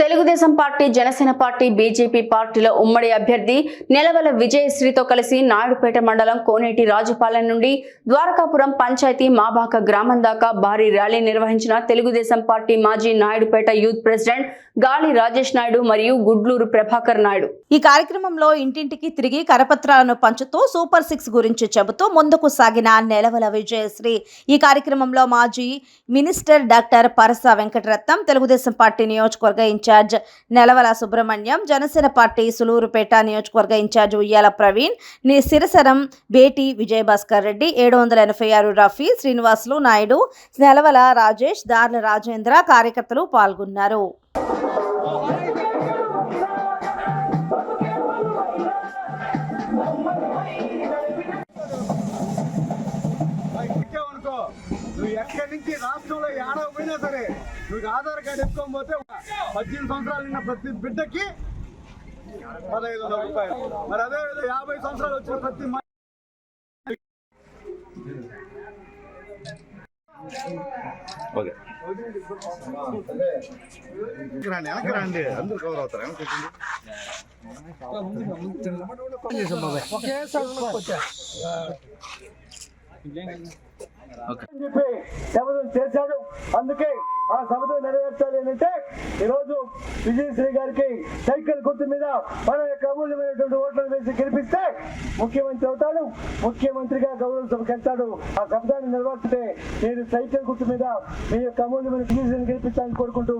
Telugu Desam party, Janasena party, BJP పార్టీల ఉమ్మడి అభ్యర్థి నెలవల విజయశ్రీతో కలిసి నాయుడుపేట మండలం కోనేటి రాజుపాలెం నుండి ద్వారకాపురం పంచాయతీ మాబాక గ్రామం దాకా భారీ ర్యాలీ నిర్వహించిన తెలుగుదేశం పార్టీ మాజీ నాయుడుపేట యూత్ ప్రెసిడెంట్ గాలి రాజేష్ నాయుడు మరియు గుడ్లూరు ప్రభాకర్ నాయుడు. ఈ కార్యక్రమంలో ఇంటింటికి తిరిగి కరపత్రాలను పంచుతూ సూపర్ 6 గురించి చెబుతూ ముందుకు సాగిన నెలవల విజయశ్రీ. ఈ కార్యక్రమంలో మాజీ minister doctor Parasa Venkataratnam, Telugu Desam party నియోజకవర్గ ఇన్ఛార్జ్ నెలవల సుబ్రహ్మణ్యం, జనసేన పార్టీ సులూరుపేట నియోజకవర్గ ఇన్ఛార్జ్ ఉయ్యాల ప్రవీణ్, సిరసరం బేటి విజయభాస్కర్ రెడ్డి, 786 రఫీ, శ్రీనివాసులు నాయుడు, నెలవల రాజేష్, దార్ల రాజేంద్ర కార్యకర్తలు పాల్గొన్నారు. నువ్వు ఎక్కడి నుంచి రాష్ట్రంలో ఏడవ పోయినా సరే నువ్వు ఆధార్ కార్డు ఎత్తుకోకపోతే 18 సంవత్సరాలు ఉన్న ప్రతి బిడ్డకి 1500 రూపాయలు. మరి అదే 50 సంవత్సరాలు వచ్చిన ప్రతి వెనక్కి రండి, అందరూ కవర్ అవుతారు. చేశాడు. అందుకే ఆ సభతో నెరవేర్చాలి అంటే ఈరోజు విజయశ్రీ గారికి సైకిల్ గుర్తు మీద మన యొక్క అమూల్యమైనటువంటి ఓట్లను వేసి గెలిపిస్తే ముఖ్యమంత్రి అవుతాడు, ముఖ్యమంత్రిగా గౌరవ సభకు వెళ్తాడు. ఆ శబ్దాన్ని నెరవేర్చితే నేను సైకిల్ గుర్తు మీద మీ యొక్క అమూల్యమైన విజయశ్రీని గెలిపించాలని కోరుకుంటూ